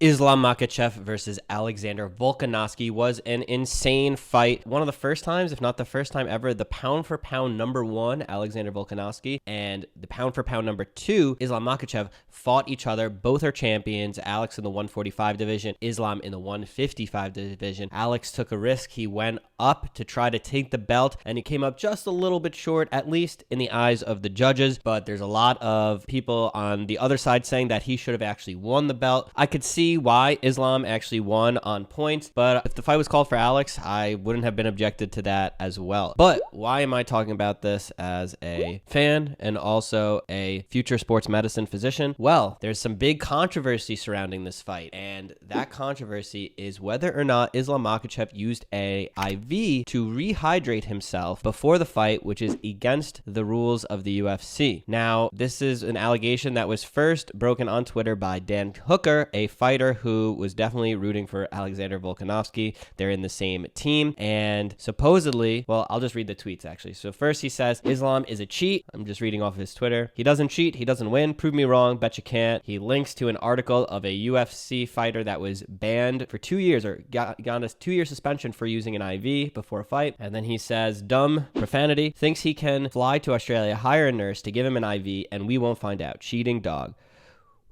Islam Makhachev versus Alexander Volkanovski was an insane fight. One of the first times, if not the first time ever, the pound for pound number one, Alexander Volkanovski, and the pound for pound number two, Islam Makhachev, fought each other. Both are champions. Alex in the 145 division, Islam in the 155 division. Alex took a risk. He went up to try to take the belt, and he came up just a little bit short, at least in the eyes of the judges. But there's a lot of people on the other side saying that he should have actually won the belt. I could see why Islam actually won on points, but if the fight was called for Alex, I wouldn't have been objected to that as well. But why am I talking about this as a fan and also a future sports medicine physician? Well, there's some big controversy surrounding this fight, and that controversy is whether or not Islam Makhachev used a IV to rehydrate himself before the fight, which is against the rules of the UFC. Now, this is an allegation that was first broken on Twitter by Dan Hooker, a fighter who was definitely rooting for Alexander Volkanovski. They're in the same team, and supposedly, well, I'll just read the tweets actually. So first he says, Islam is a cheat. I'm just reading off of his Twitter. He doesn't cheat. He doesn't win. Prove me wrong. Bet you can't. He links to an article of a UFC fighter that was banned for 2 years or got a 2-year suspension for using an IV before a fight. And then he says, dumb profanity, thinks he can fly to Australia, hire a nurse to give him an IV, and we won't find out. Cheating dog.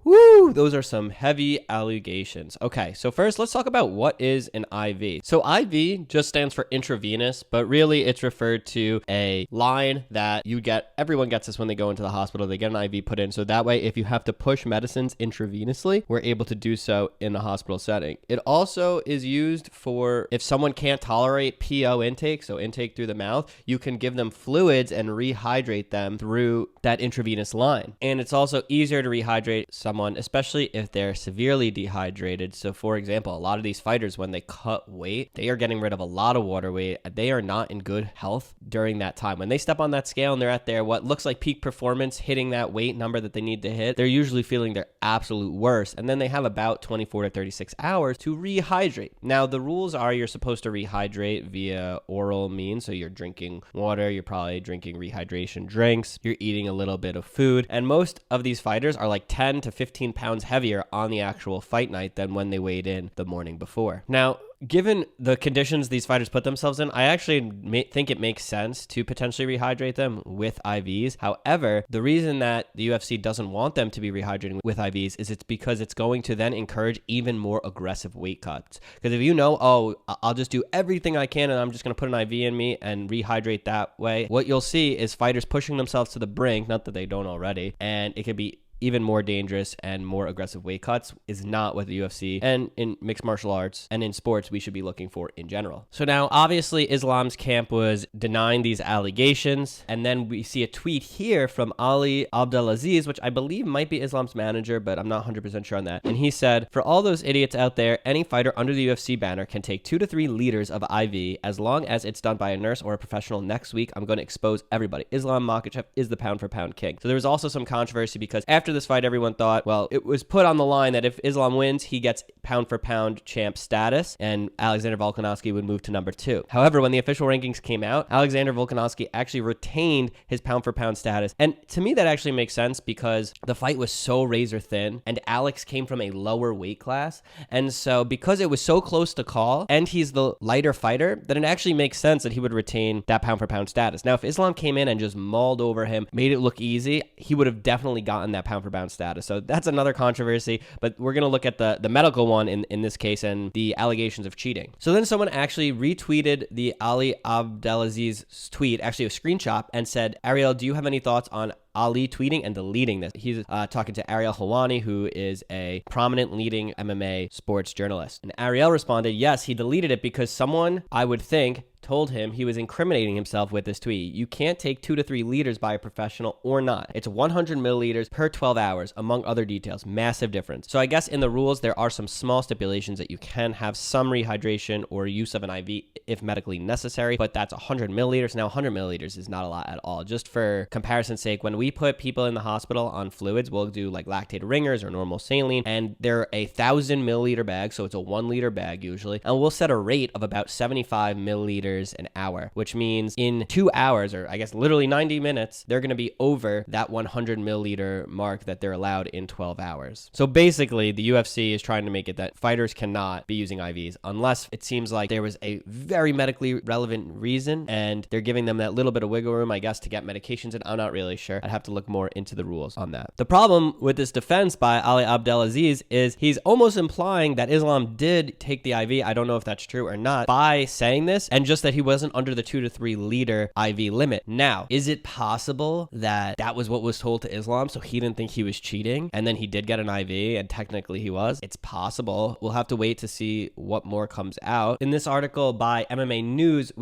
Woo! Those are some heavy allegations. Okay, so first let's talk about what is an IV. So IV just stands for intravenous, but really it's referred to a line that you get. Everyone gets this when they go into the hospital. They get an IV put in. So that way, if you have to push medicines intravenously, we're able to do so in the hospital setting. It also is used for if someone can't tolerate PO intake, so intake through the mouth, you can give them fluids and rehydrate them through that intravenous line. And it's also easier to rehydrate someone, especially if they're severely dehydrated. So for example, a lot of these fighters, when they cut weight, they are getting rid of a lot of water weight. They are not in good health during that time. When they step on that scale and they're at their what looks like peak performance, hitting that weight number that they need to hit, they're usually feeling their absolute worst. And then they have about 24 to 36 hours to rehydrate. Now, the rules are you're supposed to rehydrate via oral means. So you're drinking water, you're probably drinking rehydration drinks, you're eating a little bit of food. And most of these fighters are like 10 to 15 pounds heavier on the actual fight night than when they weighed in the morning before. Now, given the conditions these fighters put themselves in, I actually think it makes sense to potentially rehydrate them with IVs. However, the reason that the UFC doesn't want them to be rehydrating with IVs is it's because it's going to then encourage even more aggressive weight cuts. Because if you know, oh, I'll just do everything I can and I'm just going to put an IV in me and rehydrate that way, what you'll see is fighters pushing themselves to the brink, not that they don't already, and it could be even more dangerous and more aggressive weight cuts is not what the UFC and in mixed martial arts and in sports we should be looking for in general. So now, obviously, Islam's camp was denying these allegations, and then we see a tweet here from Ali Abdelaziz, which I believe might be Islam's manager, but I'm not 100% sure on that. And he said, for all those idiots out there, any fighter under the UFC banner can take 2 to 3 liters of IV as long as it's done by a nurse or a professional. Next week, I'm going to expose everybody. Islam Makhachev is the pound for pound king. So there was also some controversy because after this fight, everyone thought, well, it was put on the line that if Islam wins, he gets pound for pound champ status and Alexander Volkanovski would move to number 2. However, when the official rankings came out, Alexander Volkanovski actually retained his pound for pound status. And to me, that actually makes sense because the fight was so razor thin and Alex came from a lower weight class. And so because it was so close to call and he's the lighter fighter, then it actually makes sense that he would retain that pound for pound status. Now, if Islam came in and just mauled over him, made it look easy, he would have definitely gotten that pound for pound status. So that's another controversy, but we're going to look at the medical one in this case and the allegations of cheating. So then someone actually retweeted the Ali Abdelaziz's tweet, actually a screenshot, and said, Ariel, do you have any thoughts on Ali tweeting and deleting this? He's talking to Ariel Helwani, who is a prominent leading MMA sports journalist. And Ariel responded, yes, he deleted it because someone, I would think, told him he was incriminating himself with this tweet. You can't take 2 to 3 liters by a professional or not. It's 100 milliliters per 12 hours, among other details. Massive difference. So I guess in the rules, there are some small stipulations that you can have some rehydration or use of an IV if medically necessary, but that's 100 milliliters. Now, 100 milliliters is not a lot at all. Just for comparison's sake, when we put people in the hospital on fluids, we'll do like lactated ringers or normal saline, and they're 1,000 milliliter bag, so it's a 1 liter bag usually, and we'll set a rate of about 75 milliliters millimeters an hour, which means in 2 hours, or I guess literally 90 minutes, they're going to be over that 100 milliliter mark that they're allowed in 12 hours. So basically, the UFC is trying to make it that fighters cannot be using IVs unless it seems like there was a very medically relevant reason, and they're giving them that little bit of wiggle room, I guess, to get medications, and I'm not really sure. I'd have to look more into the rules on that. The problem with this defense by Ali Abdelaziz is he's almost implying that Islam did take the IV. I don't know if that's true or not by saying this, and just that he wasn't under the 2 to 3 liter IV limit. Now, is it possible that that was what was told to Islam, so he didn't think he was cheating, and then he did get an IV, and technically he was? It's possible. We'll have to wait to see what more comes out. In this article by MMA News,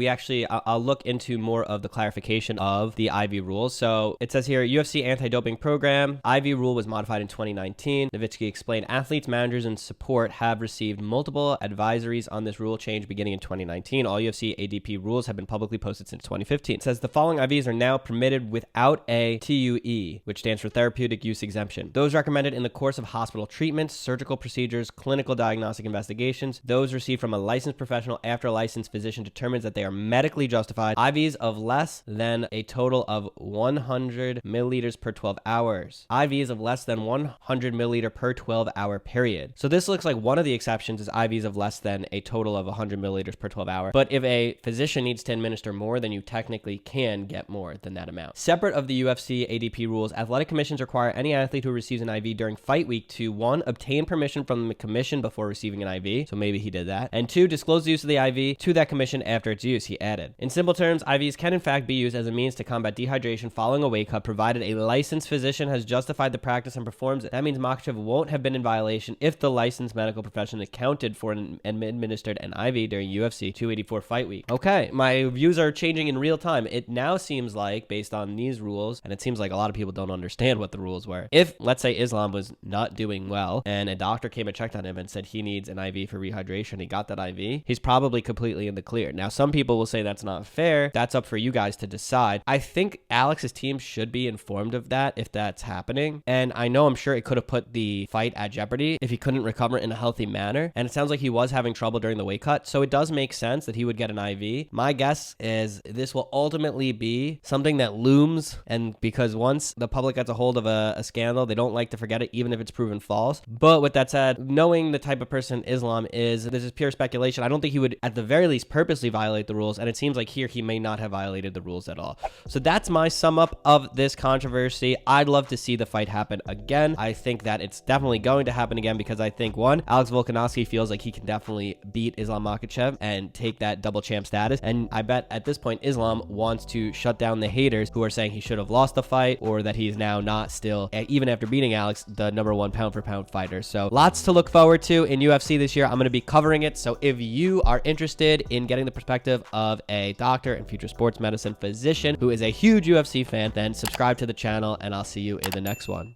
I'll look into more of the clarification of the IV rules. So it says here, UFC anti-doping program, IV rule was modified in 2019. Nowitzki explained athletes, managers, and support have received multiple advisories on this rule change beginning in 2019. All UFC ADP rules have been publicly posted since 2015. It says the following IVs are now permitted without a TUE, which stands for therapeutic use exemption. Those recommended in the course of hospital treatments, surgical procedures, clinical diagnostic investigations, those received from a licensed professional after a licensed physician determines that they are medically justified. IVs of less than a total of 100 milliliters per 12 hours. IVs of less than 100 milliliter per 12 hour period. So this looks like one of the exceptions is IVs of less than a total of 100 milliliters per 12 hour. But if a physician needs to administer more, then you technically can get more than that amount. Separate of the UFC ADP rules, athletic commissions require any athlete who receives an IV during fight week to 1, obtain permission from the commission before receiving an IV. So maybe he did that. And 2, disclose the use of the IV to that commission after its use, he added. In simple terms, IVs can in fact be used as a means to combat dehydration following a wake cut, provided a licensed physician has justified the practice and performs it. That means Makhachev won't have been in violation if the licensed medical profession accounted for and administered an IV during UFC 284 fight week. Okay, my views are changing in real time. It now seems like, based on these rules, and it seems like a lot of people don't understand what the rules were. If, let's say, Islam was not doing well and a doctor came and checked on him and said he needs an IV for rehydration, he got that IV, he's probably completely in the clear. Now, some people will say that's not fair. That's up for you guys to decide. I think Alex's team should be informed of that if that's happening. And I know, I'm sure it could have put the fight at jeopardy if he couldn't recover in a healthy manner. And it sounds like he was having trouble during the weight cut. So it does make sense that he would get an IV. My guess is this will ultimately be something that looms. And because once the public gets a hold of a scandal, they don't like to forget it, even if it's proven false. But with that said, knowing the type of person Islam is, this is pure speculation. I don't think he would at the very least purposely violate the rules. And it seems like here he may not have violated the rules at all. So that's my sum up of this controversy. I'd love to see the fight happen again. I think that it's definitely going to happen again because I think, one, Alex Volkanovski feels like he can definitely beat Islam Makhachev and take that double champ status. And I bet at this point, Islam wants to shut down the haters who are saying he should have lost the fight or that he's now not still, even after beating Alex, the #1 pound for pound fighter. So lots to look forward to in UFC this year. I'm going to be covering it. So if you are interested in getting the perspective of a doctor and future sports medicine physician who is a huge UFC fan, then subscribe to the channel and I'll see you in the next one.